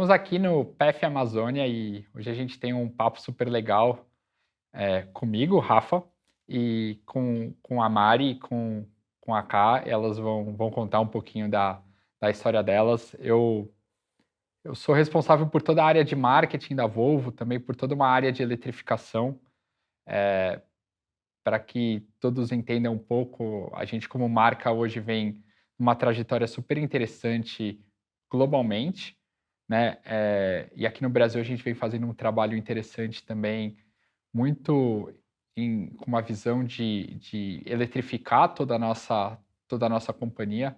estamos aqui no PF Amazônia e hoje a gente tem um papo super legal comigo, Rafa, e com a Mari e com a Ká. Elas vão contar um pouquinho da história delas. Eu sou responsável por toda a área de marketing da Volvo, também por toda uma área de eletrificação, para que todos entendam um pouco. A gente, como marca, hoje vem uma trajetória super interessante globalmente, né? E aqui no Brasil a gente vem fazendo um trabalho interessante também, muito com uma visão de eletrificar toda a nossa companhia,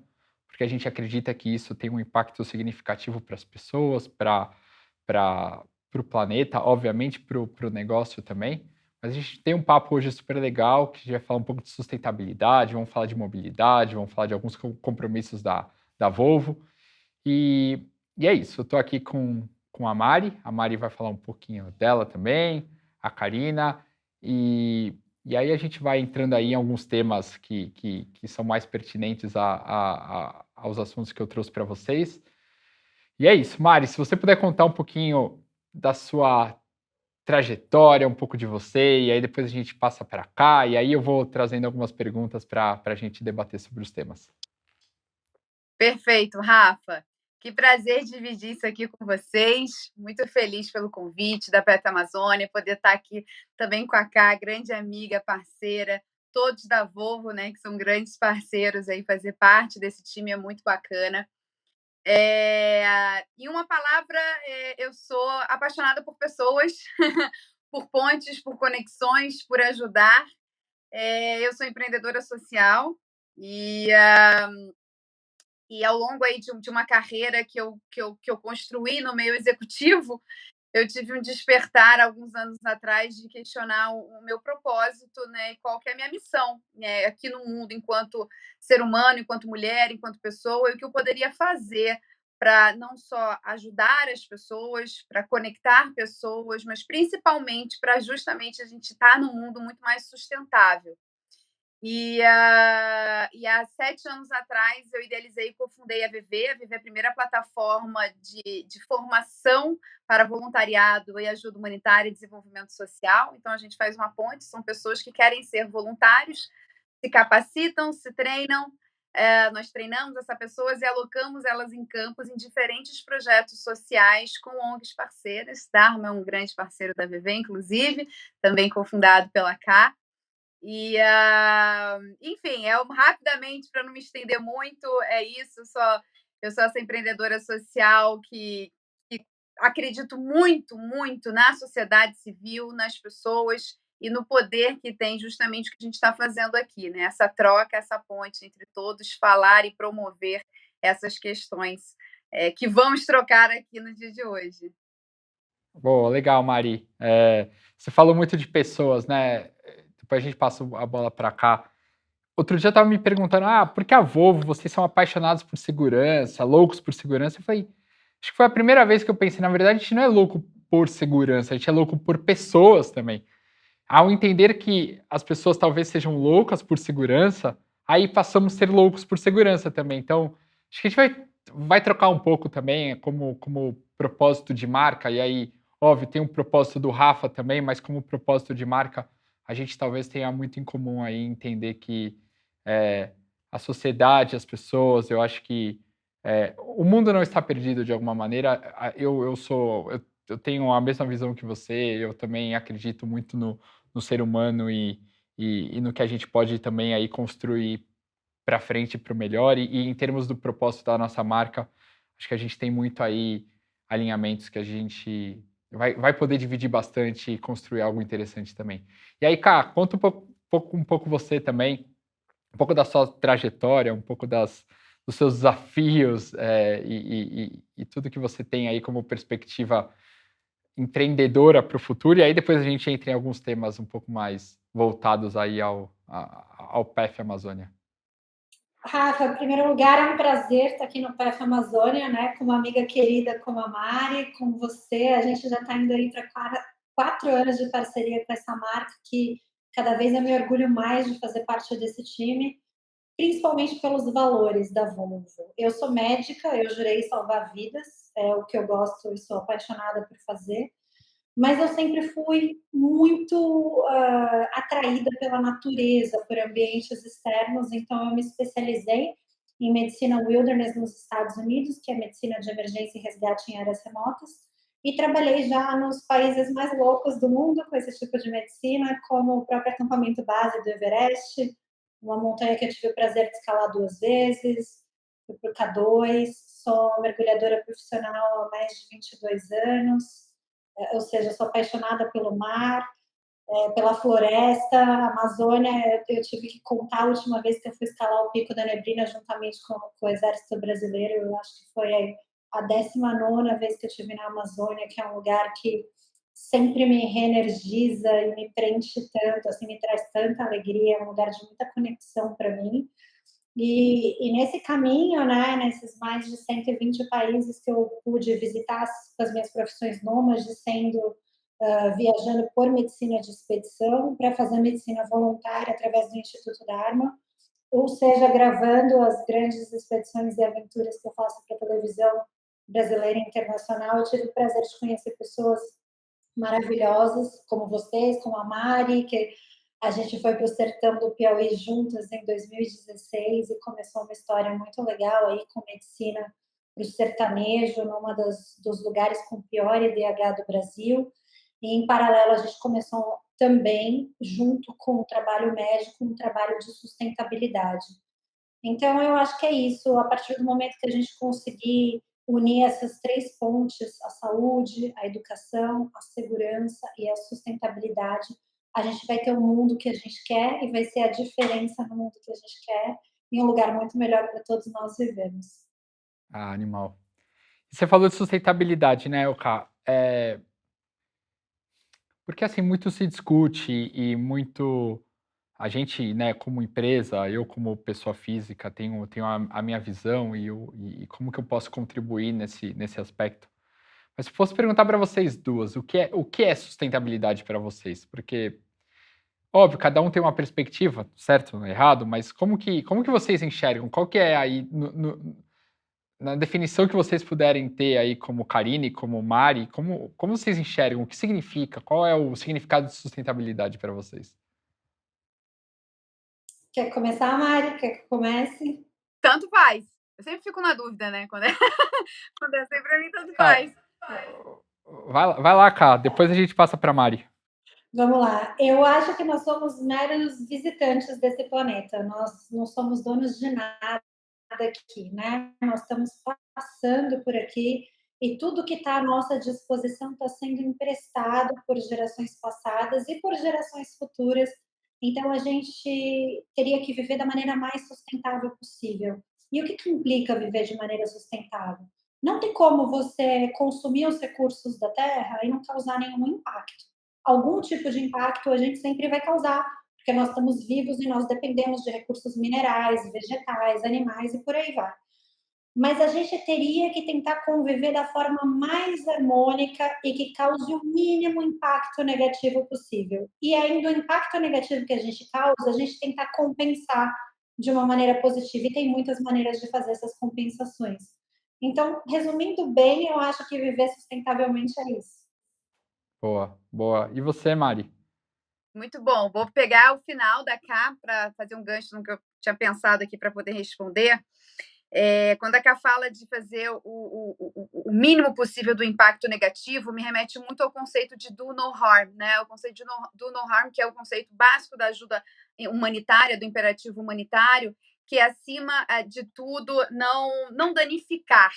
porque a gente acredita que isso tem um impacto significativo para as pessoas, para o planeta, obviamente para o negócio também. Mas a gente tem um papo hoje super legal, que a gente vai falar um pouco de sustentabilidade, vamos falar de mobilidade, vamos falar de alguns compromissos da Volvo. E, e é isso, eu estou aqui com a Mari vai falar um pouquinho dela também, a Karina, e aí a gente vai entrando aí em alguns temas que são mais pertinentes aos assuntos que eu trouxe para vocês. E é isso, Mari, se você puder contar um pouquinho da sua trajetória, um pouco de você, e aí depois a gente passa para cá, e aí eu vou trazendo algumas perguntas para a gente debater sobre os temas. Perfeito, Rafa. Que prazer dividir isso aqui com vocês. Muito feliz pelo convite da Pet Amazônia, poder estar aqui também com a Ká, grande amiga, parceira, todos da Volvo, né, que são grandes parceiros aí, fazer parte desse time é muito bacana. Em uma palavra, eu sou apaixonada por pessoas, por pontes, por conexões, por ajudar. Eu sou empreendedora social e ao longo aí de uma carreira que eu construí no meio executivo, eu tive um despertar alguns anos atrás de questionar o meu propósito, né, e qual que é a minha missão, né, aqui no mundo, enquanto ser humano, enquanto mulher, enquanto pessoa, e o que eu poderia fazer para não só ajudar as pessoas, para conectar pessoas, mas principalmente para justamente a gente estar num mundo muito mais sustentável. E há 7 anos atrás eu idealizei e cofundei a VV. A VV é a primeira plataforma de formação para voluntariado e ajuda humanitária e desenvolvimento social. Então, a gente faz uma ponte, são pessoas que querem ser voluntários, se capacitam, se treinam, nós treinamos essas pessoas e alocamos elas em campos, em diferentes projetos sociais com ONGs parceiras. Dharma é um grande parceiro da VV, inclusive, também cofundado pela Ká. Enfim, rapidamente, para não me estender muito, é isso. Eu sou essa empreendedora social que acredito muito, muito na sociedade civil, nas pessoas e no poder que tem justamente o que a gente está fazendo aqui, né? Essa troca, essa ponte entre todos, falar e promover essas questões que vamos trocar aqui no dia de hoje. Boa, legal, Mari. Você falou muito de pessoas, né? Depois a gente passa a bola para cá. Outro dia eu estava me perguntando, por que a Volvo, vocês são apaixonados por segurança, loucos por segurança? Eu falei, acho que foi a primeira vez que eu pensei, na verdade, a gente não é louco por segurança, a gente é louco por pessoas também. Ao entender que as pessoas talvez sejam loucas por segurança, aí passamos a ser loucos por segurança também. Então, acho que a gente vai trocar um pouco também como propósito de marca, e aí, óbvio, tem um propósito do Rafa também, mas como propósito de marca, a gente talvez tenha muito em comum aí entender que a sociedade, as pessoas, eu acho que o mundo não está perdido de alguma maneira. Eu tenho a mesma visão que você, eu também acredito muito no ser humano e no que a gente pode também aí construir para frente para o melhor. E em termos do propósito da nossa marca, acho que a gente tem muito aí alinhamentos que a gente vai poder dividir bastante e construir algo interessante também. E aí, Cá, conta um pouco você também, um pouco da sua trajetória, um pouco dos seus desafios e tudo que você tem aí como perspectiva empreendedora para o futuro, e aí depois a gente entra em alguns temas um pouco mais voltados aí ao PF Amazônia. Rafa, em primeiro lugar, é um prazer estar aqui no PF Amazônia, né? Com uma amiga querida como a Mari, com você. A gente já está indo aí para 4 anos de parceria com essa marca, que cada vez eu me orgulho mais de fazer parte desse time, principalmente pelos valores da Volvo. Eu sou médica, eu jurei salvar vidas, é o que eu gosto e sou apaixonada por fazer, mas eu sempre fui muito atraída pela natureza, por ambientes externos, então eu me especializei em medicina wilderness nos Estados Unidos, que é medicina de emergência e resgate em áreas remotas, e trabalhei já nos países mais loucos do mundo com esse tipo de medicina, como o próprio acampamento base do Everest, uma montanha que eu tive o prazer de escalar 2 vezes, fui para o K2, sou mergulhadora profissional há mais de 22 anos, ou seja, sou apaixonada pelo mar, pela floresta, a Amazônia. Eu tive que contar a última vez que eu fui escalar o Pico da Neblina juntamente com o Exército Brasileiro, eu acho que foi a 19ª vez que eu estive na Amazônia, que é um lugar que sempre me reenergiza e me preenche tanto, assim, me traz tanta alegria, é um lugar de muita conexão para mim. E nesse caminho, né, nesses mais de 120 países que eu pude visitar com as minhas profissões nômades, sendo viajando por medicina de expedição para fazer medicina voluntária através do Instituto Dharma, ou seja, gravando as grandes expedições e aventuras que eu faço para a televisão brasileira e internacional. Eu tive o prazer de conhecer pessoas maravilhosas, como vocês, como a Mari, que a gente foi para o sertão do Piauí juntas em 2016 e começou uma história muito legal aí com medicina para o sertanejo, numa dos lugares com pior IDH do Brasil. E, em paralelo, a gente começou também, junto com o trabalho médico, um trabalho de sustentabilidade. Então, eu acho que é isso. A partir do momento que a gente conseguir unir essas 3 pontes, a saúde, a educação, a segurança e a sustentabilidade, a gente vai ter o mundo que a gente quer e vai ser a diferença no mundo que a gente quer, em um lugar muito melhor para todos nós vivermos. Ah, animal. E você falou de sustentabilidade, né, Oka? Porque assim, muito se discute e muito a gente, né, como empresa, eu como pessoa física, tenho a minha visão e como que eu posso contribuir nesse aspecto. Mas se fosse perguntar para vocês duas, o que é sustentabilidade para vocês? Porque, óbvio, cada um tem uma perspectiva, certo, errado, mas como que vocês enxergam? Qual que é aí, na definição que vocês puderem ter aí como Karine, como Mari, como vocês enxergam? O que significa? Qual é o significado de sustentabilidade para vocês? Quer começar, Mari? Quer que eu comece? Tanto faz. Eu sempre fico na dúvida, né? Quando é, quando é assim, pra mim, tanto Ah, faz. vai lá, Cá, depois a gente passa para Mari. Vamos lá. Eu acho que nós somos meros visitantes desse planeta. Nós não somos donos de nada aqui, né? Nós estamos passando por aqui e tudo que está à nossa disposição está sendo emprestado por gerações passadas e por gerações futuras. Então, a gente teria que viver da maneira mais sustentável possível. E o que implica viver de maneira sustentável? Não tem como você consumir os recursos da Terra e não causar nenhum impacto. Algum tipo de impacto a gente sempre vai causar, porque nós estamos vivos e nós dependemos de recursos minerais, vegetais, animais e por aí vai. Mas a gente teria que tentar conviver da forma mais harmônica e que cause o mínimo impacto negativo possível. E ainda o impacto negativo que a gente causa, a gente tentar compensar de uma maneira positiva. E tem muitas maneiras de fazer essas compensações. Então, resumindo bem, eu acho que viver sustentavelmente é isso. Boa, boa. E você, Mari? Muito bom. Vou pegar o final da Cá para fazer um gancho no que eu tinha pensado aqui para poder responder. Quando a Cá fala de fazer o mínimo possível do impacto negativo, me remete muito ao conceito de do no harm, né? O conceito de do no harm, que é o conceito básico da ajuda humanitária, do imperativo humanitário, que é, acima de tudo, não danificar.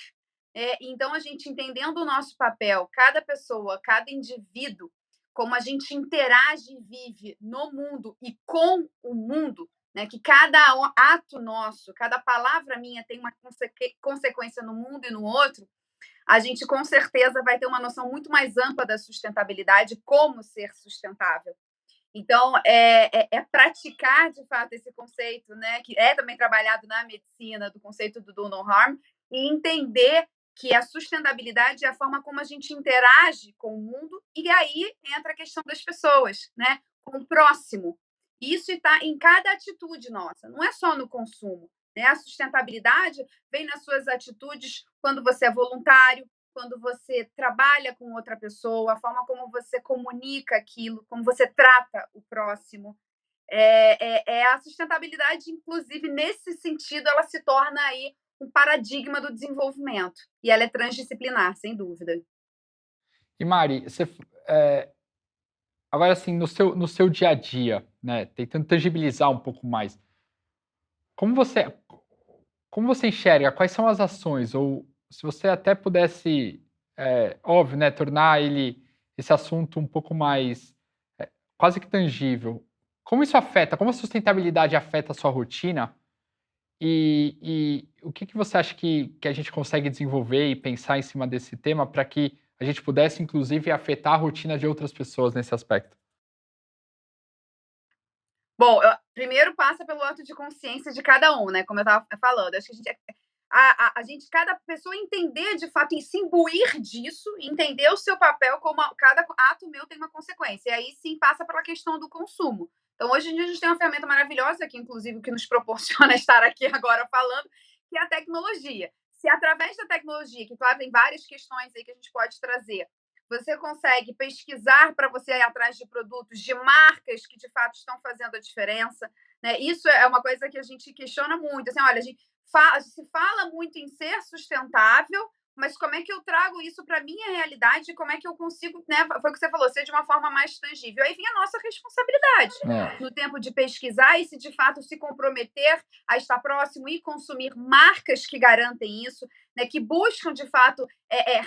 Então, a gente entendendo o nosso papel, cada pessoa, cada indivíduo, como a gente interage e vive no mundo e com o mundo, né? Que cada ato nosso, cada palavra minha tem uma consequência no mundo e no outro, a gente com certeza vai ter uma noção muito mais ampla da sustentabilidade, como ser sustentável. Então, é praticar de fato esse conceito, né? Que é também trabalhado na medicina, do conceito do do no harm, e entender que a sustentabilidade é a forma como a gente interage com o mundo, e aí entra a questão das pessoas, né? Com o próximo. Isso está em cada atitude nossa, não é só no consumo. Né? A sustentabilidade vem nas suas atitudes quando você é voluntário, quando você trabalha com outra pessoa, a forma como você comunica aquilo, como você trata o próximo. A sustentabilidade, inclusive, nesse sentido, ela se torna aí um paradigma do desenvolvimento. E ela é transdisciplinar, sem dúvida. E Mari, agora assim, no seu dia a dia, né, tentando tangibilizar um pouco mais, como você como você enxerga, quais são as ações, ou se você até pudesse, óbvio, né, tornar esse assunto um pouco mais, quase que tangível. Como isso afeta, como a sustentabilidade afeta a sua rotina? E o que você acha que a gente consegue desenvolver e pensar em cima desse tema para que a gente pudesse, inclusive, afetar a rotina de outras pessoas nesse aspecto? Bom, primeiro passa pelo ato de consciência de cada um, né? Como eu estava falando. Acho que a gente, cada pessoa entender de fato e se imbuir disso, entender o seu papel, como cada ato meu tem uma consequência. E aí sim passa pela questão do consumo. Então, hoje em dia, a gente tem uma ferramenta maravilhosa, que inclusive que nos proporciona estar aqui agora falando, que é a tecnologia. Se através da tecnologia, que claro, tem várias questões aí que a gente pode trazer, você consegue pesquisar para você ir atrás de produtos, de marcas que de fato estão fazendo a diferença, né? Isso é uma coisa que a gente questiona muito. Assim, olha, se fala muito em ser sustentável, mas como é que eu trago isso para a minha realidade? Como é que eu consigo, né? Foi o que você falou, ser de uma forma mais tangível. Aí vem a nossa responsabilidade É. no tempo de pesquisar e se de fato se comprometer a estar próximo e consumir marcas que garantem isso, né? Que buscam de fato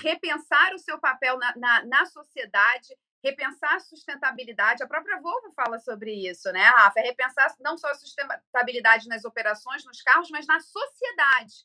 repensar o seu papel na sociedade, repensar a sustentabilidade. A própria Volvo fala sobre isso, né, Rafa? É repensar não só a sustentabilidade nas operações, nos carros, mas na sociedade.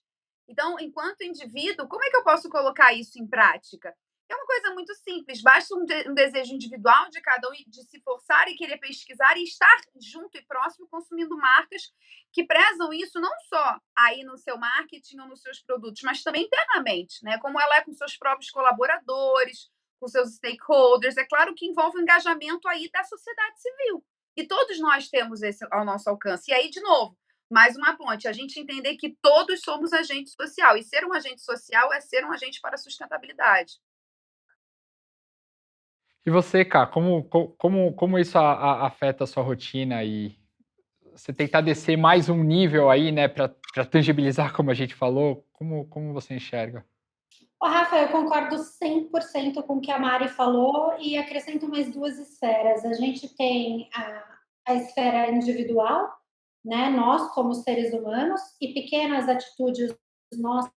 Então, enquanto indivíduo, como é que eu posso colocar isso em prática? É uma coisa muito simples, basta um desejo individual de cada um de se forçar e querer pesquisar e estar junto e próximo consumindo marcas que prezam isso não só aí no seu marketing ou nos seus produtos, mas também internamente, né? Como ela é com seus próprios colaboradores, com seus stakeholders. É claro que envolve o engajamento aí da sociedade civil. E todos nós temos esse ao nosso alcance. E aí, de novo, mais uma ponte, a gente entender que todos somos agente social. E ser um agente social é ser um agente para a sustentabilidade. E você, Cá, como isso afeta a sua rotina e você tentar descer mais um nível aí, né, para tangibilizar, como a gente falou, como você enxerga? Ô, Rafa, eu concordo 100% com o que a Mari falou e acrescento mais duas esferas. A gente tem a esfera individual, né? Nós, como seres humanos, e pequenas atitudes nossas,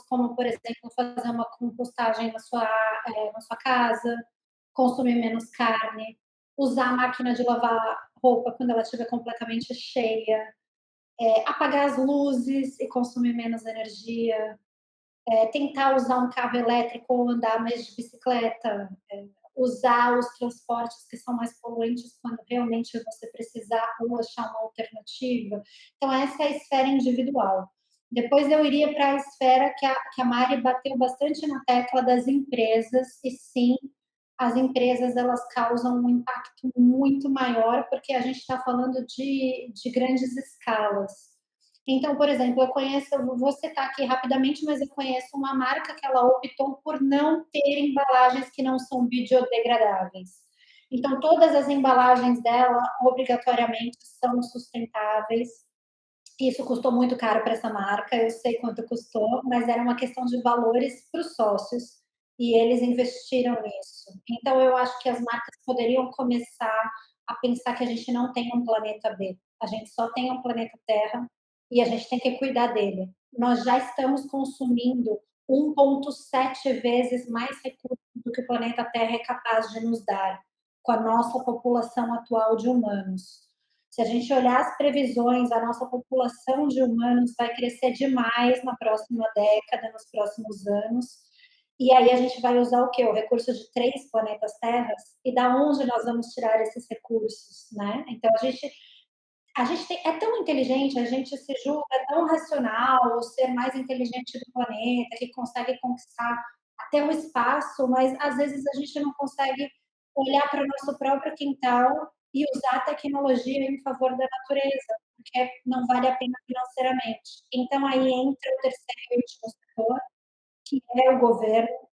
como, por exemplo, fazer uma compostagem na sua casa, consumir menos carne, usar a máquina de lavar roupa quando ela estiver completamente cheia, apagar as luzes e consumir menos energia, tentar usar um carro elétrico ou andar mais de bicicleta, usar os transportes que são mais poluentes quando realmente você precisar ou achar uma alternativa. Então, essa é a esfera individual. Depois eu iria para a esfera que a Mari bateu bastante na tecla das empresas, e sim, as empresas elas causam um impacto muito maior, porque a gente está falando de grandes escalas. Então, por exemplo, eu vou citar aqui rapidamente, mas eu conheço uma marca que ela optou por não ter embalagens que não são biodegradáveis. Então, todas as embalagens dela, obrigatoriamente, são sustentáveis. Isso custou muito caro para essa marca, eu sei quanto custou, mas era uma questão de valores para os sócios e eles investiram nisso. Então, eu acho que as marcas poderiam começar a pensar que a gente não tem um planeta B, a gente só tem um planeta Terra e a gente tem que cuidar dele. Nós já estamos consumindo 1,7 vezes mais recursos do que o planeta Terra é capaz de nos dar, com a nossa população atual de humanos. Se a gente olhar as previsões, a nossa população de humanos vai crescer demais na próxima década, nos próximos anos. E aí a gente vai usar o quê? O recurso de 3 planetas Terras? E da onde nós vamos tirar esses recursos, né? Então a gente é tão inteligente, a gente se julga tão racional, o ser mais inteligente do planeta, que consegue conquistar até o espaço, mas às vezes a gente não consegue olhar para o nosso próprio quintal e usar a tecnologia em favor da natureza, porque não vale a pena financeiramente. Então aí entra o terceiro e último setor, que é o governo.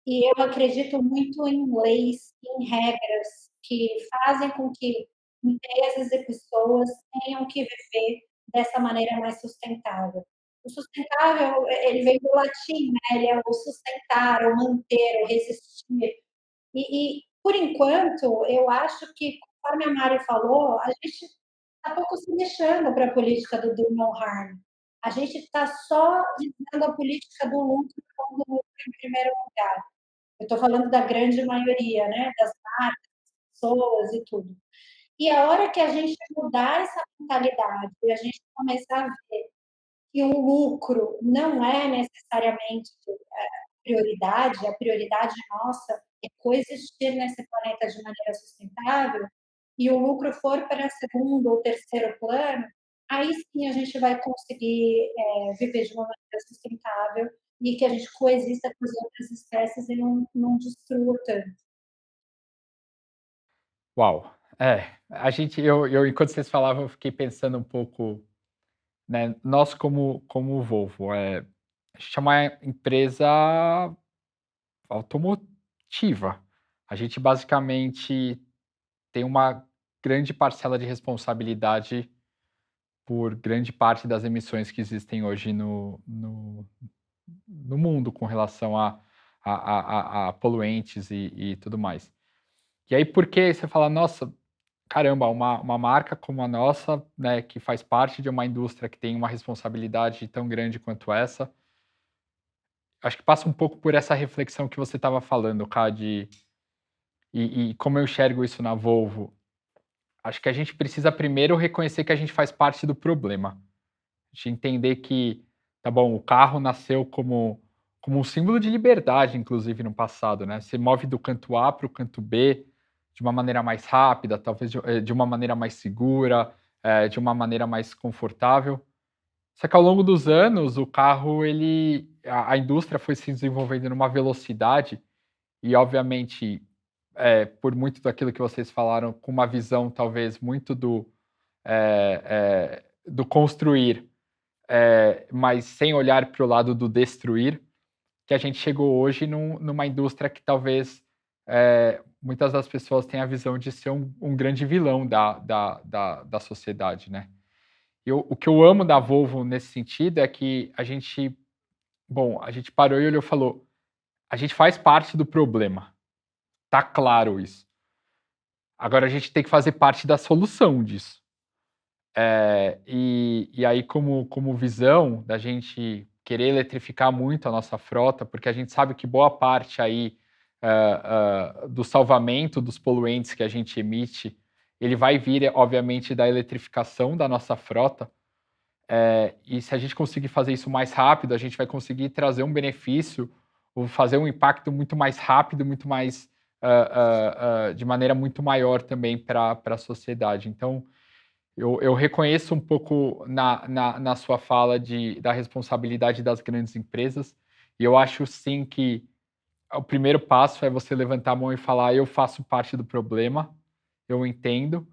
E eu acredito muito em leis, em regras que fazem com que empresas e pessoas tenham que viver dessa maneira mais sustentável. O sustentável, ele vem do latim, né? Ele é o sustentar, o manter, o resistir. Por enquanto, eu acho que, conforme a Mari falou, a gente está pouco se deixando para a política do no harm. A gente está só dizendo a política do lucro como lucro em primeiro lugar. Eu estou falando da grande maioria, né? Das marcas, pessoas e tudo. E a hora que a gente mudar essa mentalidade e a gente começar a ver que o lucro não é necessariamente prioridade, a prioridade nossa é coexistir nesse planeta de maneira sustentável, e o lucro for para segundo ou terceiro plano, aí sim a gente vai conseguir viver de uma maneira sustentável e que a gente coexista com as outras espécies e não destrua tanto. Uau! A gente eu enquanto vocês falavam, eu fiquei pensando um pouco, né, nós como Volvo, a gente é uma empresa automotiva. A gente basicamente tem uma grande parcela de responsabilidade por grande parte das emissões que existem hoje no mundo com relação a poluentes e tudo mais. E aí, por que você fala, nossa, caramba, uma marca como a nossa, né, que faz parte de uma indústria que tem uma responsabilidade tão grande quanto essa, acho que passa um pouco por essa reflexão que você estava falando, Cá, e como eu enxergo isso na Volvo. Acho que a gente precisa primeiro reconhecer que a gente faz parte do problema. A gente entender que, tá bom, o carro nasceu como um símbolo de liberdade, inclusive no passado, né? Você move do canto A para o canto B de uma maneira mais rápida, talvez de uma maneira mais segura, de uma maneira mais confortável. Só que ao longo dos anos, o carro, a indústria foi se desenvolvendo numa velocidade e, obviamente, por muito daquilo que vocês falaram, com uma visão talvez muito do construir, mas sem olhar para o lado do destruir, que a gente chegou hoje numa indústria que talvez muitas das pessoas tenham a visão de ser um grande vilão da sociedade, né? O que eu amo da Volvo nesse sentido é que a gente parou e olhou e falou, a gente faz parte do problema, tá claro isso. Agora a gente tem que fazer parte da solução disso. E aí, como visão da gente querer eletrificar muito a nossa frota, porque a gente sabe que boa parte aí do salvamento dos poluentes que a gente emite, ele vai vir, obviamente, da eletrificação da nossa frota. E se a gente conseguir fazer isso mais rápido, a gente vai conseguir trazer um benefício ou fazer um impacto muito mais rápido, muito mais de maneira muito maior também para a sociedade. Então, eu reconheço um pouco na sua fala da responsabilidade das grandes empresas, e eu acho sim que o primeiro passo é você levantar a mão e falar: eu faço parte do problema, eu entendo.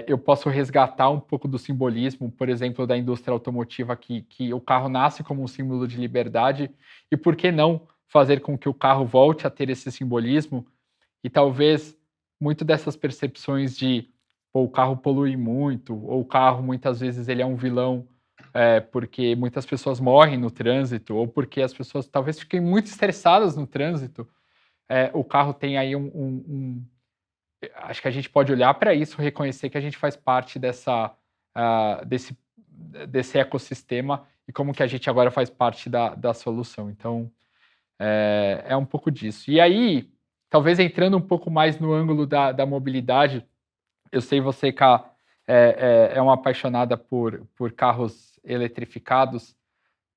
Eu posso resgatar um pouco do simbolismo, por exemplo, da indústria automotiva, que o carro nasce como um símbolo de liberdade, e por que não fazer com que o carro volte a ter esse simbolismo e talvez muito dessas percepções de pô, o carro polui muito, ou o carro muitas vezes ele é um vilão porque muitas pessoas morrem no trânsito, ou porque as pessoas talvez fiquem muito estressadas no trânsito. O carro tem aí acho que a gente pode olhar para isso, reconhecer que a gente faz parte desse ecossistema e como que a gente agora faz parte da solução. Então, é um pouco disso. E aí, talvez entrando um pouco mais no ângulo da mobilidade, eu sei você, Ká, é uma apaixonada por carros eletrificados.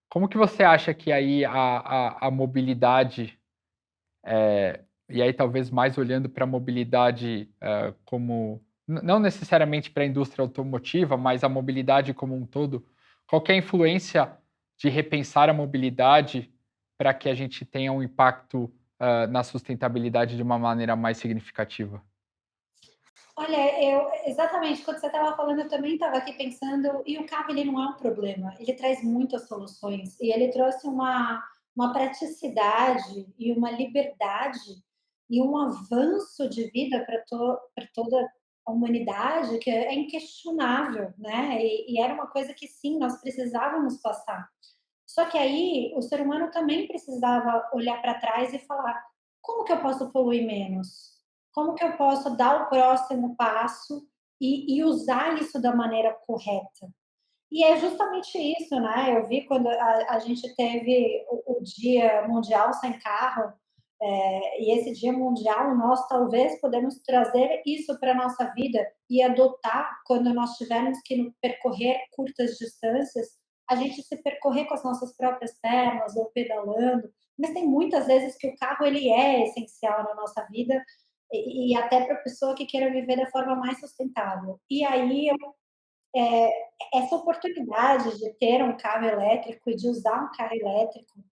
Como que você acha que aí a mobilidade, e aí talvez mais olhando para a mobilidade como, não necessariamente para a indústria automotiva, mas a mobilidade como um todo, qual que é a influência de repensar a mobilidade para que a gente tenha um impacto na sustentabilidade de uma maneira mais significativa? Olha, exatamente, quando você estava falando, eu também estava aqui pensando, e o carro ele não é um problema, ele traz muitas soluções, e ele trouxe uma praticidade e uma liberdade e um avanço de vida para toda a humanidade que é inquestionável, né? E era uma coisa que sim, nós precisávamos passar. Só que aí o ser humano também precisava olhar para trás e falar: como que eu posso poluir menos? Como que eu posso dar o próximo passo e usar isso da maneira correta? E é justamente isso, né? Eu vi quando a gente teve o Dia Mundial Sem Carro, e esse Dia Mundial, nós talvez podemos trazer isso para a nossa vida e adotar quando nós tivermos que percorrer curtas distâncias, a gente se percorrer com as nossas próprias pernas ou pedalando, mas tem muitas vezes que o carro ele é essencial na nossa vida e até para a pessoa que queira viver da forma mais sustentável. E aí é, essa oportunidade de ter um carro elétrico e de usar um carro elétrico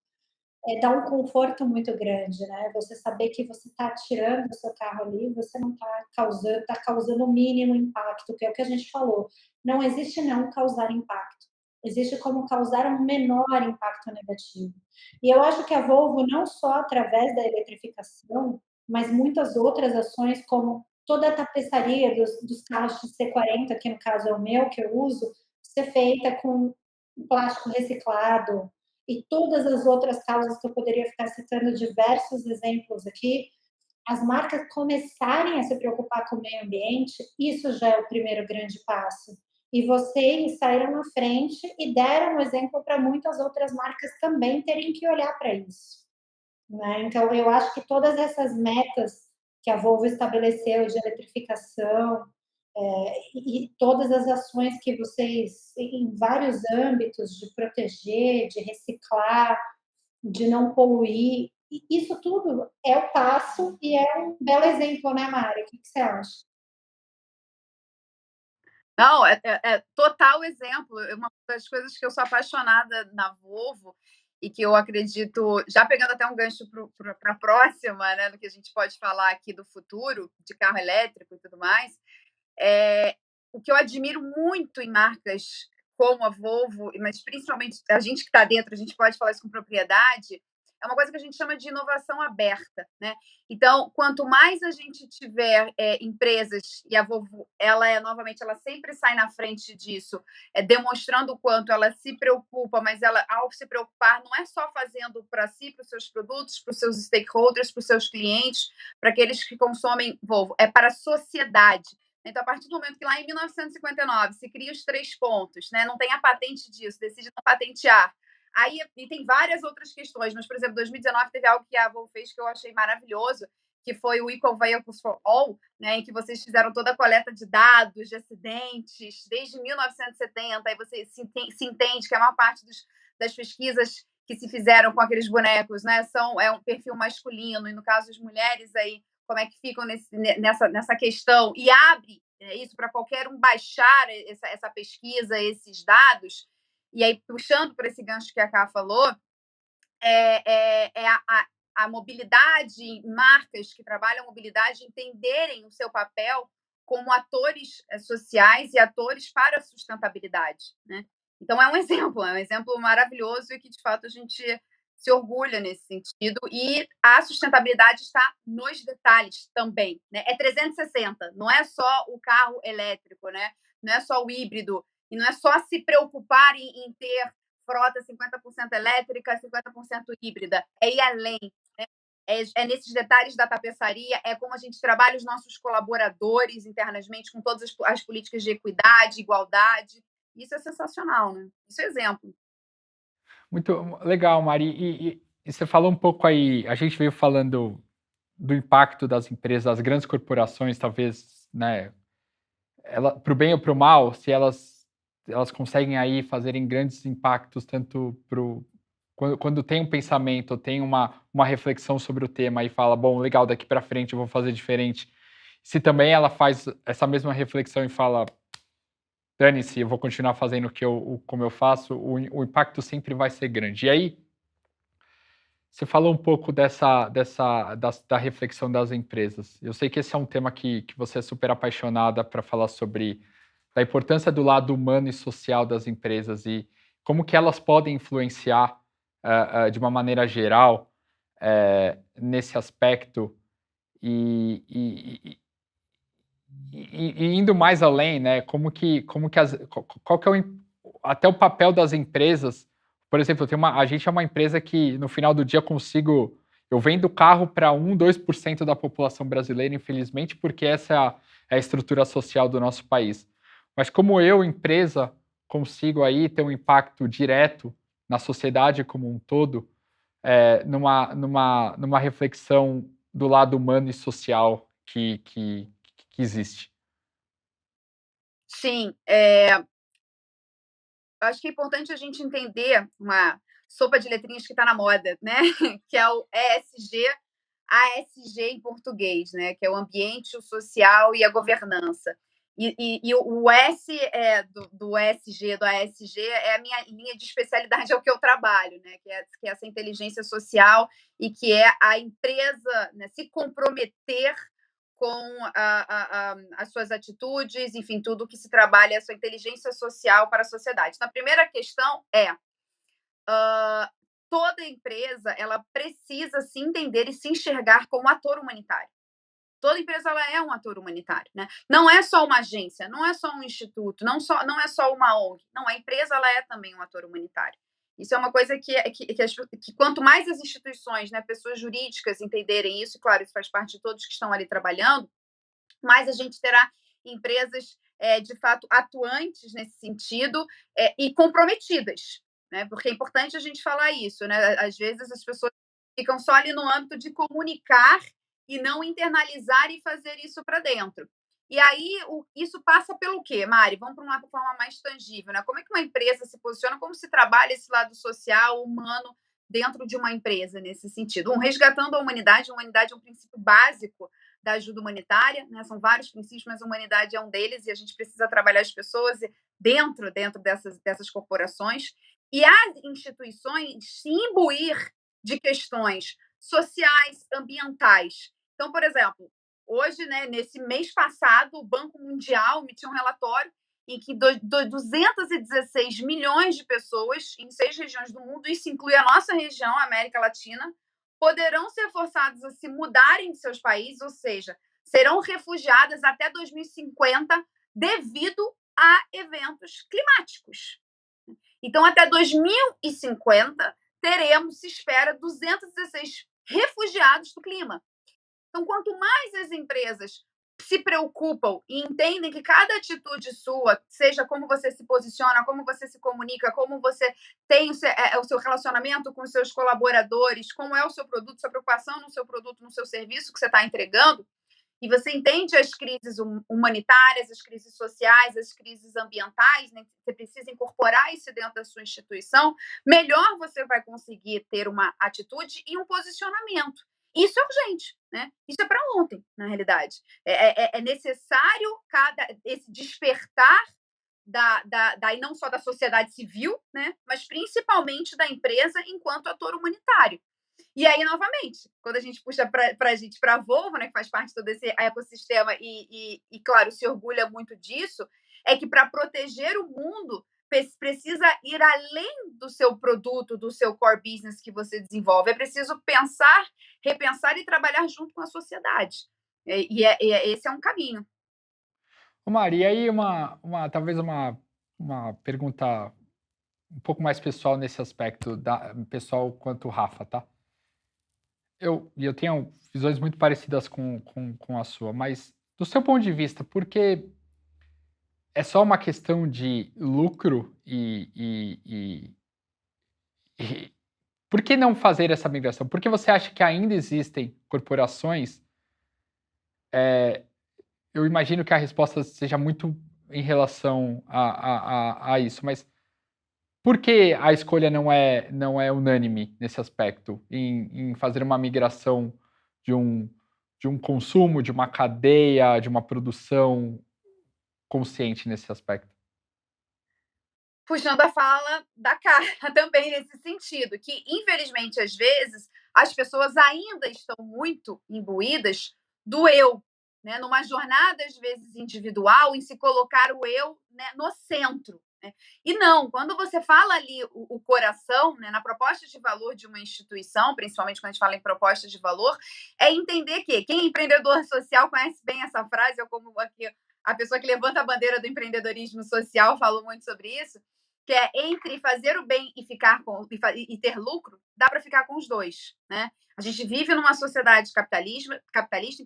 dá um conforto muito grande, né? Você saber que você está tirando o seu carro ali, você não está causando o mínimo impacto, que é o que a gente falou. Não existe não causar impacto, existe como causar um menor impacto negativo. E eu acho que a Volvo, não só através da eletrificação, mas muitas outras ações, como toda a tapeçaria dos carros XC40, que no caso é o meu, que eu uso, ser feita com plástico reciclado, e todas as outras causas que eu poderia ficar citando diversos exemplos aqui, as marcas começarem a se preocupar com o meio ambiente, isso já é o primeiro grande passo. E vocês saíram na frente e deram um exemplo para muitas outras marcas também terem que olhar para isso, né? Então, eu acho que todas essas metas que a Volvo estabeleceu de eletrificação, e todas as ações que vocês, em vários âmbitos, de proteger, de reciclar, de não poluir, isso tudo é o passo e é um belo exemplo, né, Mari? O que você acha? Não, é total exemplo. Uma das coisas que eu sou apaixonada na Volvo e que eu acredito, já pegando até um gancho para a próxima, né, do que a gente pode falar aqui do futuro, de carro elétrico e tudo mais, o que eu admiro muito em marcas como a Volvo, mas principalmente a gente que está dentro, a gente pode falar isso com propriedade, é uma coisa que a gente chama de inovação aberta, né? Então, quanto mais a gente tiver empresas, e a Volvo, novamente, ela sempre sai na frente disso, demonstrando o quanto ela se preocupa, mas ela, ao se preocupar, não é só fazendo para si, para os seus produtos, para os seus stakeholders, para os seus clientes, para aqueles que consomem Volvo, é para a sociedade. Então, a partir do momento que lá em 1959 se cria os 3 pontos, né, não tem a patente disso, decide não patentear. Aí, e tem várias outras questões, mas, por exemplo, 2019 teve algo que a Volvo fez que eu achei maravilhoso, que foi o Equal Vehicles for All, né, em que vocês fizeram toda a coleta de dados, de acidentes, desde 1970, aí você se entende que a maior parte das pesquisas que se fizeram com aqueles bonecos, né, é um perfil masculino, e no caso as mulheres aí, como é que ficam nessa questão, e abre isso para qualquer um baixar essa pesquisa, esses dados, e aí puxando por esse gancho que a Ká falou, a mobilidade, marcas que trabalham mobilidade entenderem o seu papel como atores sociais e atores para a sustentabilidade, né? Então é um exemplo maravilhoso e que de fato a gente se orgulha nesse sentido, e a sustentabilidade está nos detalhes também, né? É 360, não é só o carro elétrico, né? Não é só o híbrido, e não é só se preocupar em ter frota 50% elétrica, 50% híbrida, é ir além, né? É nesses detalhes da tapeçaria, é como a gente trabalha os nossos colaboradores internamente com todas as políticas de equidade, igualdade. Isso é sensacional, né? Isso é exemplo. Muito legal, Mari. E você falou um pouco aí, a gente veio falando do impacto das empresas, das grandes corporações, talvez, né, para o bem ou para o mal, se elas conseguem aí fazerem grandes impactos, tanto quando tem um pensamento, tem uma reflexão sobre o tema e fala, bom, legal, daqui para frente eu vou fazer diferente. Se também ela faz essa mesma reflexão e fala, dane-se, eu vou continuar fazendo como eu faço, o impacto sempre vai ser grande. E aí, você falou um pouco da reflexão das empresas. Eu sei que esse é um tema que você é super apaixonada para falar sobre da importância do lado humano e social das empresas e como que elas podem influenciar de uma maneira geral, nesse aspecto e, e indo mais além, né? Qual que é até o papel das empresas? Por exemplo, a gente é uma empresa que no final do dia eu vendo carro para 2% da população brasileira, infelizmente, porque essa é a estrutura social do nosso país. Mas como eu, empresa, consigo aí ter um impacto direto na sociedade como um todo, numa reflexão do lado humano e social que existe. Sim, acho que é importante a gente entender uma sopa de letrinhas que está na moda, né? Que é o ESG, ASG em português, né? Que é o ambiente, o social e a governança. E o S do ESG, do ASG, é a minha linha de especialidade, é o que eu trabalho, né? Que é essa inteligência social e que é a empresa, né, se comprometer com as suas atitudes, enfim, tudo que se trabalha a sua inteligência social para a sociedade. Então, a primeira questão toda empresa ela precisa se entender e se enxergar como ator humanitário. Toda empresa ela é um ator humanitário, né? Não é só uma agência, não é só um instituto, não é só uma ONG. Não, a empresa ela é também um ator humanitário. Isso é uma coisa que quanto mais as instituições, né, pessoas jurídicas entenderem isso, e claro, isso faz parte de todos que estão ali trabalhando, mais a gente terá empresas de fato atuantes nesse sentido e comprometidas, né? Porque é importante a gente falar isso, né? Às vezes as pessoas ficam só ali no âmbito de comunicar e não internalizar e fazer isso para dentro. E aí, isso passa pelo quê, Mari? Vamos para uma forma mais tangível, né? Como é que uma empresa se posiciona, como se trabalha esse lado social, humano, dentro de uma empresa nesse sentido? Resgatando a humanidade é um princípio básico da ajuda humanitária, né? São vários princípios, mas a humanidade é um deles e a gente precisa trabalhar as pessoas dentro dessas corporações e as instituições se imbuir de questões sociais, ambientais. Então, por exemplo, hoje, né, nesse mês passado, o Banco Mundial emitiu um relatório em que 216 milhões de pessoas em 6 regiões do mundo, isso inclui a nossa região, a América Latina, poderão ser forçadas a se mudarem de seus países, ou seja, serão refugiadas até 2050 devido a eventos climáticos. Então, até 2050, teremos, se espera, 216 refugiados do clima. Então, quanto mais as empresas se preocupam e entendem que cada atitude sua, seja como você se posiciona, como você se comunica, como você tem o seu relacionamento com os seus colaboradores, como é o seu produto, sua preocupação no seu produto, no seu serviço que você está entregando, e você entende as crises humanitárias, as crises sociais, as crises ambientais, né? Você precisa incorporar isso dentro da sua instituição, melhor você vai conseguir ter uma atitude e um posicionamento. Isso é urgente, né? Isso é para ontem, na realidade. É necessário esse despertar e não só da sociedade civil, né? Mas principalmente da empresa enquanto ator humanitário. E aí, novamente, quando a gente puxa para a gente para a Volvo, né, que faz parte de todo esse ecossistema e, claro, se orgulha muito disso, é que para proteger o mundo precisa ir além do seu produto, do seu core business que você desenvolve. É preciso pensar, repensar e trabalhar junto com a sociedade. Esse é um caminho. Ô Mari, e aí talvez uma pergunta um pouco mais pessoal nesse aspecto, pessoal quanto o Rafa, tá? Eu tenho visões muito parecidas com a sua, mas do seu ponto de vista, por que é só uma questão de lucro e por que não fazer essa migração? Por que você acha que ainda existem corporações? Eu imagino que a resposta seja muito em relação a isso, mas por que a escolha não é unânime nesse aspecto, em fazer uma migração de um consumo, de uma cadeia, de uma produção consciente nesse aspecto? Puxando a fala da Carla também nesse sentido, que infelizmente às vezes as pessoas ainda estão muito imbuídas do eu, né? Numa jornada às vezes individual em se colocar o eu, né, no centro. né? E não, quando você fala ali o coração, né, na proposta de valor de uma instituição, principalmente quando a gente fala em proposta de valor, é entender que quem é empreendedor social conhece bem essa frase, eu como aqui a pessoa que levanta a bandeira do empreendedorismo social falou muito sobre isso, que é entre fazer o bem e ficar e ter lucro, dá para ficar com os dois, né? A gente vive numa sociedade capitalista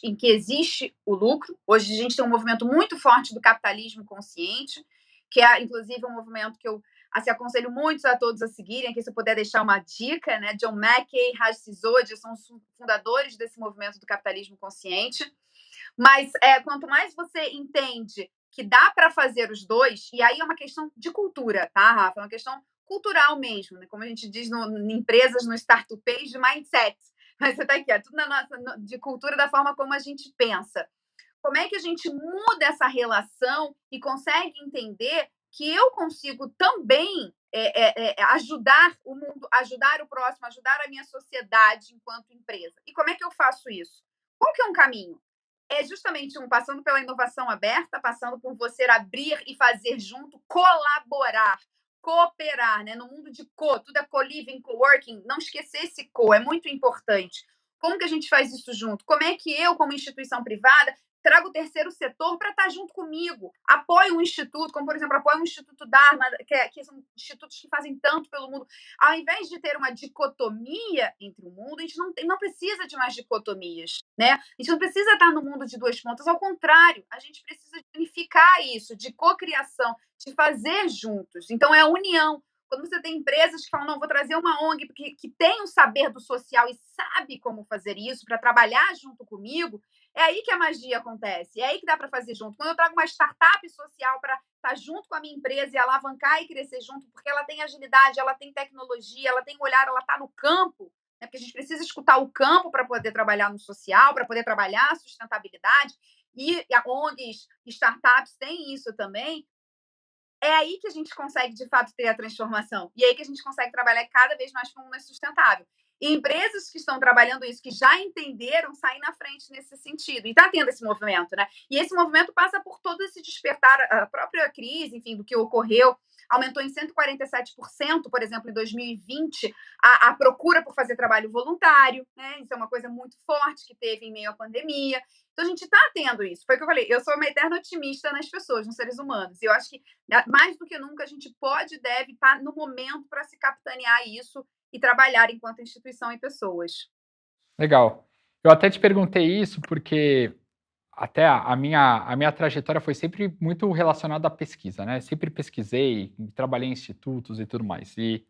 em que existe o lucro. Hoje a gente tem um movimento muito forte do capitalismo consciente, que é inclusive um movimento que eu aconselho muito a todos a seguirem. Aqui, se eu puder deixar uma dica, né? John Mackey, Raj Sisodia são os fundadores desse movimento do capitalismo consciente. Mas quanto mais você entende que dá para fazer os dois, e aí é uma questão de cultura, tá, Rafa? É uma questão cultural mesmo, né? Como a gente diz em empresas, no startupês, de mindset. Mas você está aqui, tudo de cultura, da forma como a gente pensa. Como é que a gente muda essa relação e consegue entender que eu consigo também ajudar o mundo, ajudar o próximo, ajudar a minha sociedade enquanto empresa? E como é que eu faço isso? Qual que é um caminho? É justamente passando pela inovação aberta, passando por você abrir e fazer junto, colaborar, cooperar, né? No mundo de tudo é co-living, co-working, não esquecer esse é muito importante. Como que a gente faz isso junto? Como é que eu, como instituição privada, trago o terceiro setor para estar junto comigo? Apoio um instituto, como, por exemplo, apoio um Instituto Dharma, que são institutos que fazem tanto pelo mundo. Ao invés de ter uma dicotomia entre o mundo, a gente não precisa de mais dicotomias, né? A gente não precisa estar no mundo de duas pontas, ao contrário, a gente precisa unificar isso, de cocriação, de fazer juntos. Então, é a união. Quando você tem empresas que falam, não, vou trazer uma ONG que tem o saber do social e sabe como fazer isso para trabalhar junto comigo, é aí que a magia acontece, é aí que dá para fazer junto. Quando eu trago uma startup social para estar junto com a minha empresa e alavancar e crescer junto, porque ela tem agilidade, ela tem tecnologia, ela tem olhar, ela está no campo, né? Porque a gente precisa escutar o campo para poder trabalhar no social, para poder trabalhar a sustentabilidade, e a ONGs, startups têm isso também. É aí que a gente consegue, de fato, ter a transformação. E é aí que a gente consegue trabalhar cada vez mais com um mais sustentável. E empresas que estão trabalhando isso, que já entenderam, saem na frente nesse sentido. E está tendo esse movimento, né? E esse movimento passa por todo esse despertar, a própria crise, enfim, do que ocorreu. Aumentou em 147%, por exemplo, em 2020, a procura por fazer trabalho voluntário, né? Isso é uma coisa muito forte que teve em meio à pandemia. Então, a gente está tendo isso. Foi o que eu falei, eu sou uma eterna otimista nas pessoas, nos seres humanos. E eu acho que, mais do que nunca, a gente pode e deve estar no momento para se capitanear isso e trabalhar enquanto instituição e pessoas. Legal. Eu até te perguntei isso porque até a minha trajetória foi sempre muito relacionada à pesquisa, né? Sempre pesquisei, trabalhei em institutos e tudo mais. E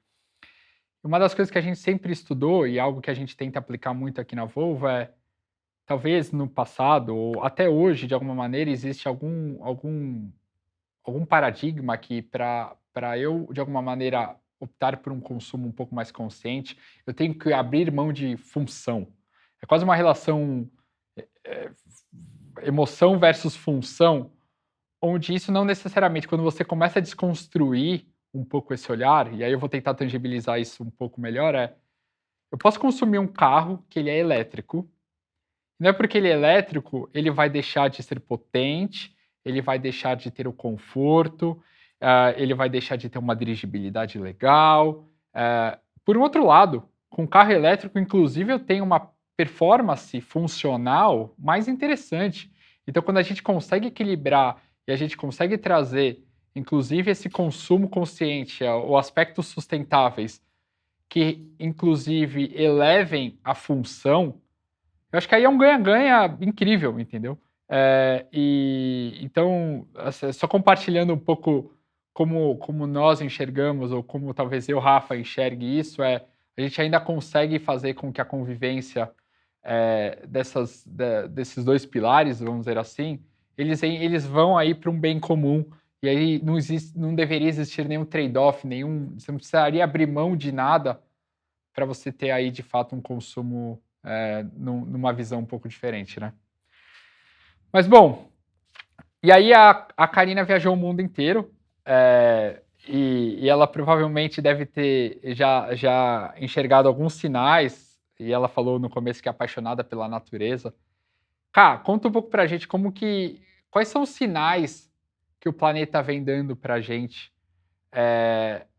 uma das coisas que a gente sempre estudou e algo que a gente tenta aplicar muito aqui na Volvo é talvez no passado ou até hoje, de alguma maneira, existe algum paradigma que para eu, de alguma maneira, optar por um consumo um pouco mais consciente, eu tenho que abrir mão de função. É quase uma relação eh, emoção versus função, onde isso não necessariamente, quando você começa a desconstruir um pouco esse olhar, e aí eu vou tentar tangibilizar isso um pouco melhor, eu posso consumir um carro que ele é elétrico, não é porque ele é elétrico, ele vai deixar de ser potente, ele vai deixar de ter o conforto, ele vai deixar de ter uma dirigibilidade legal. Por um outro lado, com carro elétrico, inclusive, eu tenho uma performance funcional mais interessante. Então, quando a gente consegue equilibrar e a gente consegue trazer, inclusive, esse consumo consciente, ou aspectos sustentáveis, que, inclusive, elevem a função, eu acho que aí é um ganha-ganha incrível, entendeu? Então, só compartilhando um pouco como nós enxergamos, ou como talvez eu, Rafa, enxergue isso, a gente ainda consegue fazer com que a convivência desses dois pilares, vamos dizer assim, eles vão aí para um bem comum, e aí não deveria existir nenhum trade-off, você não precisaria abrir mão de nada para você ter aí, de fato, um consumo numa visão um pouco diferente, né? Mas, bom, e aí a Karina viajou o mundo inteiro, e ela provavelmente deve ter já enxergado alguns sinais, e ela falou no começo que é apaixonada pela natureza. Cá, conta um pouco pra gente quais são os sinais que o planeta vem dando para a gente,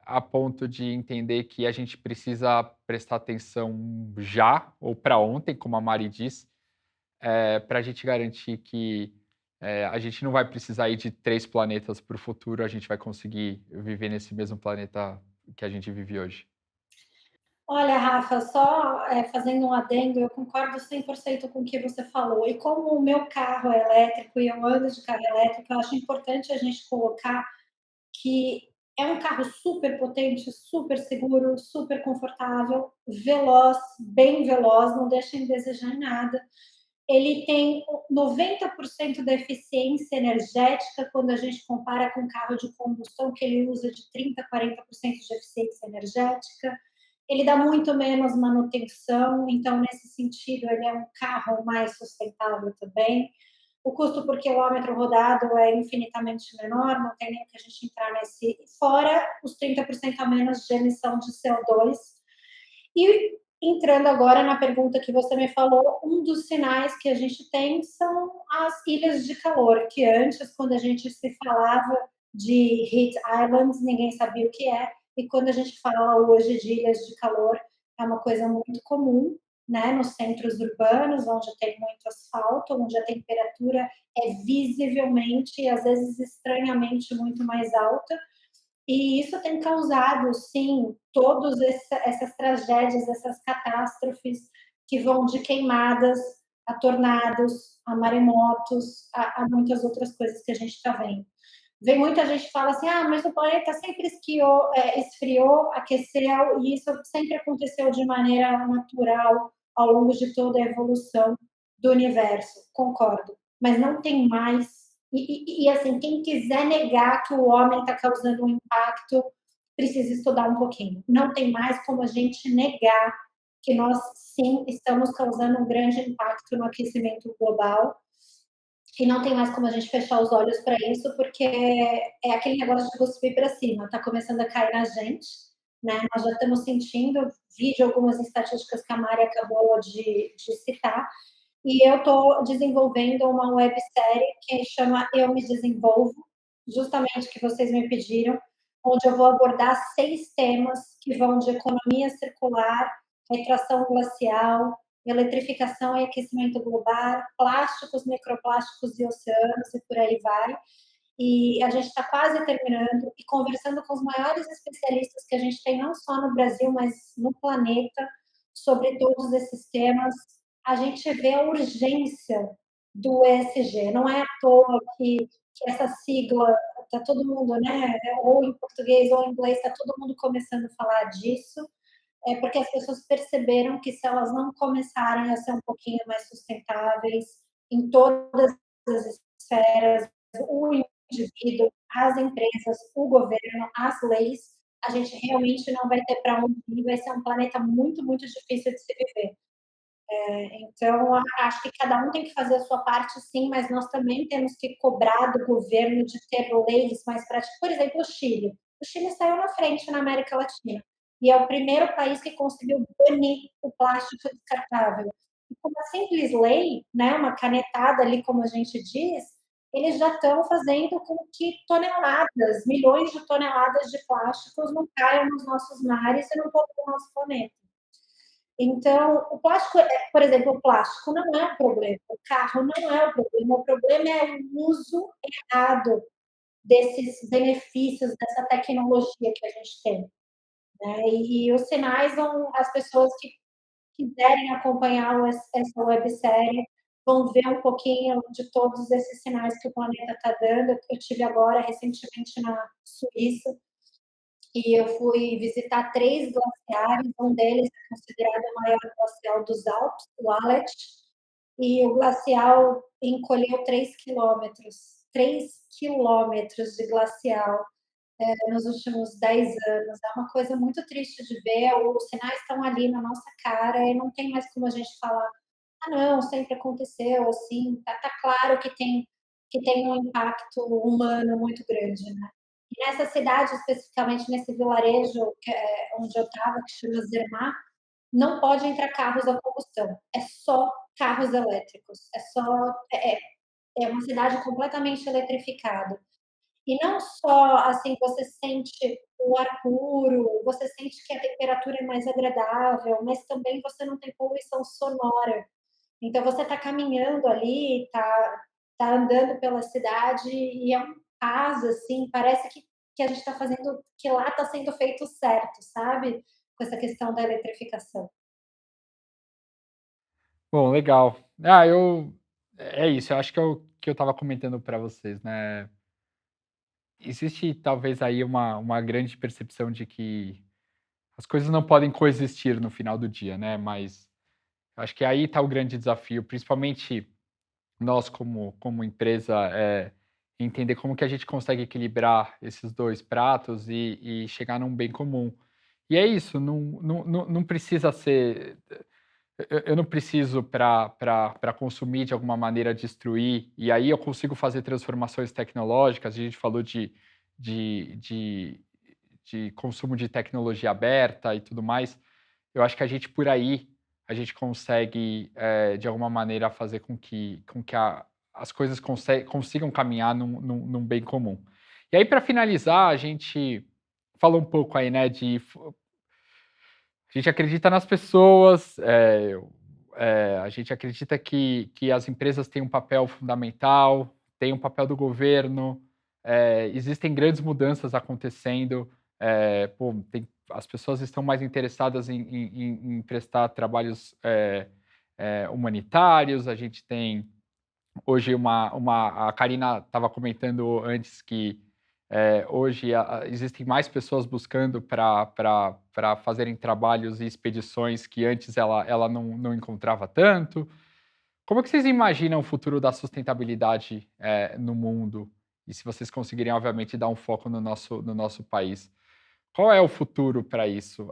a ponto de entender que a gente precisa prestar atenção já ou para ontem, como a Mari disse, para a gente garantir que a gente não vai precisar ir de 3 planetas para o futuro, a gente vai conseguir viver nesse mesmo planeta que a gente vive hoje. Olha, Rafa, só fazendo um adendo, eu concordo 100% com o que você falou. E como o meu carro é elétrico e eu ando de carro elétrico, eu acho importante a gente colocar que é um carro super potente, super seguro, super confortável, veloz, bem veloz, não deixa em desejar em nada. Ele tem 90% da eficiência energética quando a gente compara com um carro de combustão, que ele usa de 30% a 40% de eficiência energética. Ele dá muito menos manutenção, então, nesse sentido, ele é um carro mais sustentável também. O custo por quilômetro rodado é infinitamente menor, não tem nem que a gente entrar nesse. Fora os 30% a menos de emissão de CO2. E entrando agora na pergunta que você me falou, um dos sinais que a gente tem são as ilhas de calor, que antes, quando a gente se falava de heat islands, ninguém sabia o que é, e quando a gente fala hoje de ilhas de calor, é uma coisa muito comum, né, nos centros urbanos, onde tem muito asfalto, onde a temperatura é visivelmente e às vezes estranhamente muito mais alta, e isso tem causado, sim, todas essas tragédias, essas catástrofes que vão de queimadas a tornados, a maremotos, a muitas outras coisas que a gente está vendo. Vem muita gente que fala assim, ah, mas o planeta sempre esfriou, aqueceu, e isso sempre aconteceu de maneira natural ao longo de toda a evolução do universo. Concordo. Mas não tem mais. Assim, quem quiser negar que o homem está causando um impacto, precisa estudar um pouquinho. Não tem mais como a gente negar que nós, sim, estamos causando um grande impacto no aquecimento global, e não tem mais como a gente fechar os olhos para isso, porque é aquele negócio de cuspir para cima, está começando a cair na gente, né? Nós já estamos sentindo, vi de algumas estatísticas que a Mari acabou de citar, e eu estou desenvolvendo uma websérie que chama Eu Me Desenvolvo, justamente que vocês me pediram, onde eu vou abordar 6 temas que vão de economia circular, retração glacial, eletrificação e aquecimento global, plásticos, microplásticos e oceanos, e por aí vai. E a gente está quase terminando e conversando com os maiores especialistas que a gente tem, não só no Brasil, mas no planeta, sobre todos esses temas. A gente vê a urgência do ESG. Não é à toa que essa sigla está todo mundo, né? Ou em português ou em inglês, está todo mundo começando a falar disso. É porque as pessoas perceberam que se elas não começarem a ser um pouquinho mais sustentáveis em todas as esferas, o indivíduo, as empresas, o governo, as leis, a gente realmente não vai ter para onde ir, vai ser um planeta muito, muito difícil de se viver. Então, acho que cada um tem que fazer a sua parte, sim, mas nós também temos que cobrar do governo de ter leis mais práticas. Por exemplo, o Chile. O Chile saiu na frente na América Latina e é o primeiro país que conseguiu banir o plástico descartável. E com uma simples lei, né, uma canetada ali, como a gente diz, eles já estão fazendo com que toneladas, milhões de toneladas de plásticos não caiam nos nossos mares e não poluam o nosso planeta. Então, o plástico, por exemplo, o plástico não é o problema, o carro não é o problema é o uso errado desses benefícios, dessa tecnologia que a gente tem, né? E os sinais vão, as pessoas que quiserem acompanhar essa websérie vão ver um pouquinho de todos esses sinais que o planeta está dando. Eu tive agora, recentemente, na Suíça, e eu fui visitar 3 glaciares, um deles é considerado o maior glacial dos Alpes, o Aletsch, e o glacial encolheu 3 quilômetros, 3 quilômetros de glacial nos últimos 10 anos. É uma coisa muito triste de ver, os sinais estão ali na nossa cara e não tem mais como a gente falar, ah, não, sempre aconteceu assim, tá claro que tem um impacto humano muito grande, né? E nessa cidade, especificamente nesse vilarejo onde eu estava, que chama Zermatt, não pode entrar carros a combustão, é só carros elétricos, é uma cidade completamente eletrificada. E não só, assim, você sente o ar puro, você sente que a temperatura é mais agradável, mas também você não tem poluição sonora. Então você está caminhando ali, tá andando pela cidade e é um caso, assim, parece que a gente está fazendo, que lá está sendo feito certo, sabe? Com essa questão da eletrificação. Bom, legal. Ah, é isso, eu acho que é o que eu estava comentando para vocês, né. Existe talvez aí uma grande percepção de que as coisas não podem coexistir no final do dia, né, mas acho que aí está o grande desafio, principalmente nós como empresa, entender como que a gente consegue equilibrar esses 2 pratos e chegar num bem comum. E é isso, não precisa ser eu não preciso para consumir de alguma maneira destruir, e aí eu consigo fazer transformações tecnológicas, a gente falou de de de consumo de tecnologia aberta e tudo mais. Eu acho que a gente por aí, a gente consegue, de alguma maneira fazer com que as coisas consigam caminhar num bem comum. E aí para finalizar, a gente falou um pouco aí, né, a gente acredita nas pessoas, a gente acredita que as empresas têm um papel fundamental, tem um papel do governo, existem grandes mudanças acontecendo, pô, as pessoas estão mais interessadas em prestar trabalhos humanitários, a gente tem hoje a Karina estava comentando antes que hoje existem mais pessoas buscando para fazerem trabalhos e expedições que antes ela não encontrava tanto. Como é que vocês imaginam o futuro da sustentabilidade no mundo? E se vocês conseguirem, obviamente, dar um foco no nosso país. Qual é o futuro para isso?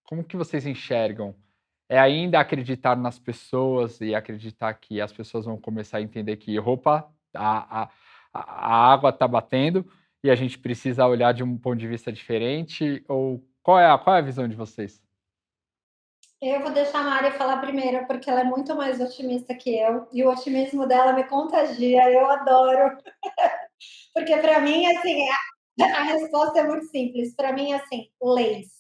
Como que vocês enxergam? É ainda acreditar nas pessoas e acreditar que as pessoas vão começar a entender que, opa, a água está batendo e a gente precisa olhar de um ponto de vista diferente? Ou qual é a visão de vocês? Eu vou deixar a Mari falar primeiro, porque ela é muito mais otimista que eu, e o otimismo dela me contagia, eu adoro. Porque para mim, assim, a resposta é muito simples. Para mim, assim, leis.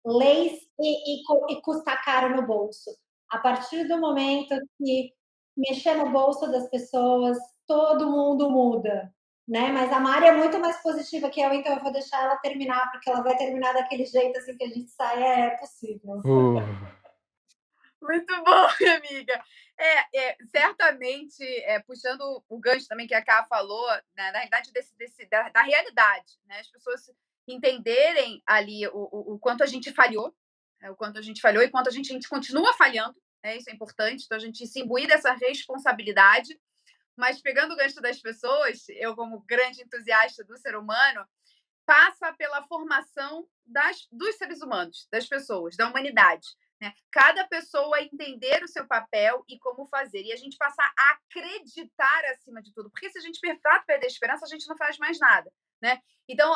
Leis e custar caro no bolso. A partir do momento que mexer no bolso das pessoas, todo mundo muda, né? Mas a Mari é muito mais positiva que eu, então eu vou deixar ela terminar, porque ela vai terminar daquele jeito assim que a gente sai, é possível. Uh, Muito bom, minha amiga. Certamente, puxando o gancho também que a Ká falou, né, na realidade da realidade, né, as pessoas entenderem ali o quanto a gente falhou, o quanto a gente falhou e quanto a gente continua falhando, né, isso é importante, então a gente se imbuir dessa responsabilidade, mas pegando o gancho das pessoas, eu como grande entusiasta do ser humano, passa pela formação dos seres humanos, das pessoas, da humanidade. Né? Cada pessoa entender o seu papel e como fazer. E a gente passar a acreditar acima de tudo. Porque se a gente perder a esperança, a gente não faz mais nada. Né? Então,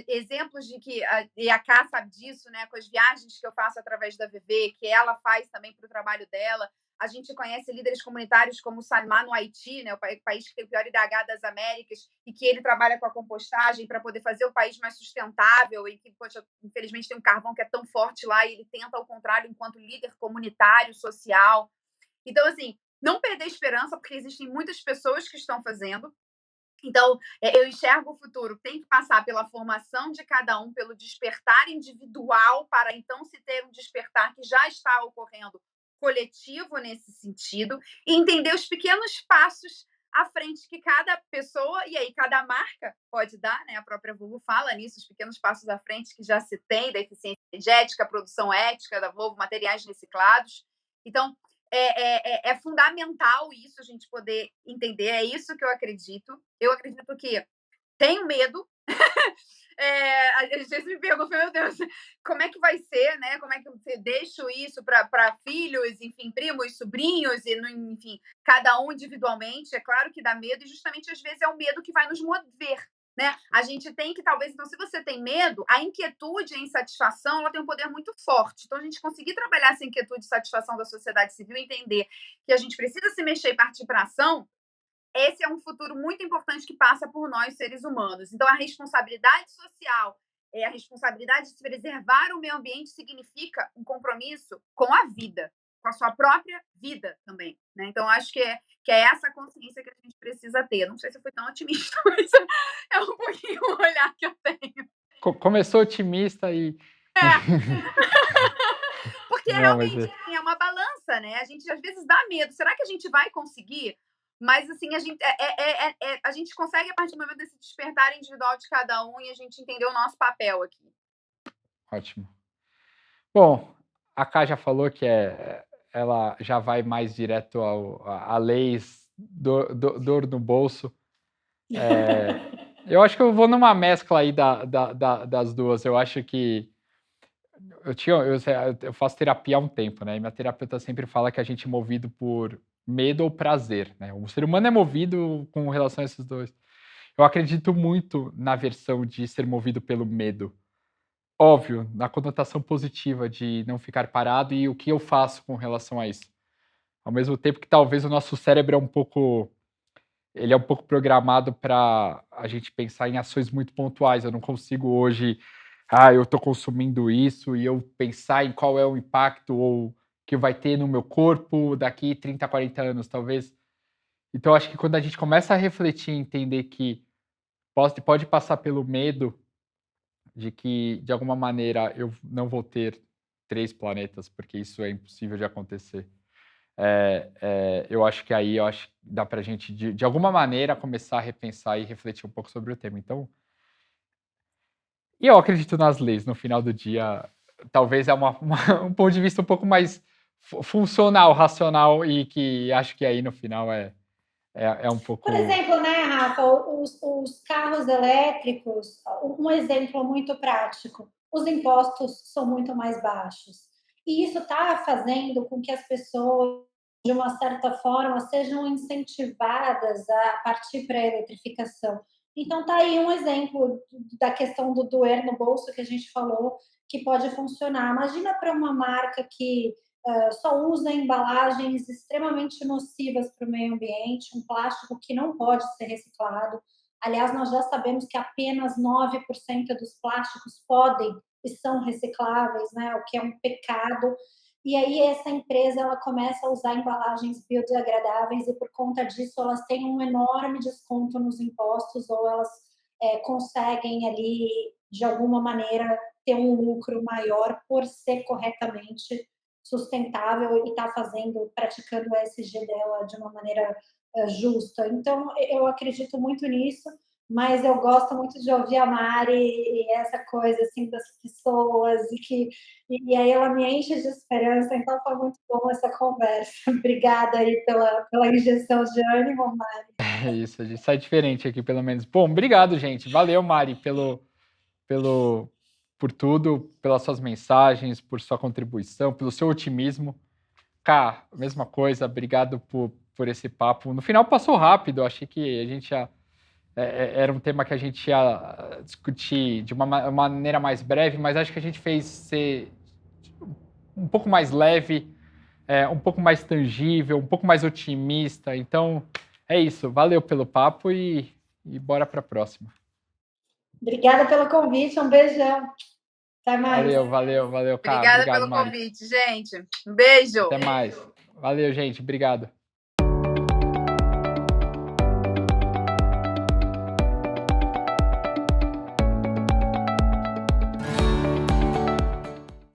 exemplos de que, e a Ká sabe disso, né, com as viagens que eu faço através da VV, que ela faz também para o trabalho dela, a gente conhece líderes comunitários como o Salman no Haiti, né, o país que tem o pior IDH das Américas, e que ele trabalha com a compostagem para poder fazer o país mais sustentável, e que, poxa, infelizmente tem um carvão que é tão forte lá, e ele tenta ao contrário enquanto líder comunitário, social. Então, assim, não perder a esperança, porque existem muitas pessoas que estão fazendo. Então, eu enxergo o futuro, tem que passar pela formação de cada um, pelo despertar individual, para então se ter um despertar que já está ocorrendo coletivo nesse sentido, e entender os pequenos passos à frente que cada pessoa e aí cada marca pode dar, né? A própria Volvo fala nisso, os pequenos passos à frente que já se tem da eficiência energética, produção ética da Volvo, materiais reciclados. Então, é fundamental isso, a gente poder entender, é isso que eu acredito. Eu acredito que tenho medo. Às vezes me pergunto, meu Deus, como é que vai ser, né? Como é que eu deixo isso para filhos, enfim, primos, sobrinhos, e enfim, cada um individualmente? É claro que dá medo, e justamente às vezes é o medo que vai nos mover. Né? A gente tem que, talvez, então, se você tem medo, a inquietude e a insatisfação ela tem um poder muito forte. Então, a gente conseguir trabalhar essa inquietude e satisfação da sociedade civil, entender que a gente precisa se mexer e partir para a ação, esse é um futuro muito importante que passa por nós, seres humanos. Então, a responsabilidade social, a responsabilidade de preservar o meio ambiente significa um compromisso com a vida, com a sua própria vida também, né? Então, acho que é essa consciência que a gente precisa ter. Não sei se eu fui tão otimista, mas é um pouquinho o olhar que eu tenho. Começou otimista e... Porque Não, realmente mas assim, é uma balança, né? A gente às vezes dá medo. Será que a gente vai conseguir? Mas assim, a gente consegue a partir do momento desse despertar individual de cada um e a gente entender o nosso papel aqui. Ótimo. Bom, a Ká já falou que ela já vai mais direto a leis, dor no bolso. Eu acho que eu vou numa mescla aí das duas. Eu acho que eu faço terapia há um tempo, né? E minha terapeuta sempre fala que a gente é movido por medo ou prazer, né? O ser humano é movido com relação a esses dois. Eu acredito muito na versão de ser movido pelo medo. Óbvio, na conotação positiva de não ficar parado e o que eu faço com relação a isso. Ao mesmo tempo que talvez o nosso cérebro ele é um pouco programado para a gente pensar em ações muito pontuais. Eu não consigo hoje, eu estou consumindo isso e eu pensar em qual é o impacto ou que vai ter no meu corpo daqui 30, 40 anos, talvez. Então, acho que quando a gente começa a refletir e entender que pode passar pelo medo de que, de alguma maneira, eu não vou ter 3 planetas, porque isso é impossível de acontecer. Eu acho que aí dá para a gente, de alguma maneira, começar a repensar e refletir um pouco sobre o tema. Então, e eu acredito nas leis, no final do dia, talvez é um ponto de vista um pouco mais funcional, racional, e que acho que aí no final é um pouco... Por exemplo, né, Rafa, os carros elétricos, um exemplo muito prático, os impostos são muito mais baixos. E isso está fazendo com que as pessoas, de uma certa forma, sejam incentivadas a partir para a eletrificação. Então, está aí um exemplo da questão do doer no bolso que a gente falou, que pode funcionar. Imagina para uma marca que só usa embalagens extremamente nocivas para o meio ambiente, um plástico que não pode ser reciclado. Aliás, nós já sabemos que apenas 9% dos plásticos podem e são recicláveis, né? O que é um pecado. E aí essa empresa ela começa a usar embalagens biodegradáveis e por conta disso elas têm um enorme desconto nos impostos ou elas conseguem ali de alguma maneira ter um lucro maior por ser corretamente sustentável e está praticando o ESG dela de uma maneira justa. Então, eu acredito muito nisso, mas eu gosto muito de ouvir a Mari e essa coisa assim das pessoas e aí ela me enche de esperança. Então, foi muito bom essa conversa. Obrigada aí pela injeção de ânimo, Mari. É isso, a gente sai diferente aqui, pelo menos. Bom, obrigado, gente. Valeu, Mari, por tudo, pelas suas mensagens, por sua contribuição, pelo seu otimismo. Cá, mesma coisa, obrigado por esse papo. No final passou rápido, achei que a gente era um tema que a gente ia discutir de uma maneira mais breve, mas acho que a gente fez ser um pouco mais leve, um pouco mais tangível, um pouco mais otimista. Então, é isso. Valeu pelo papo e bora para a próxima. Obrigada pelo convite, um beijão. Até mais. Valeu, Cá. Obrigada Obrigado, pelo Mari. convite, gente. Um beijo. Até mais. Valeu, gente. Obrigado.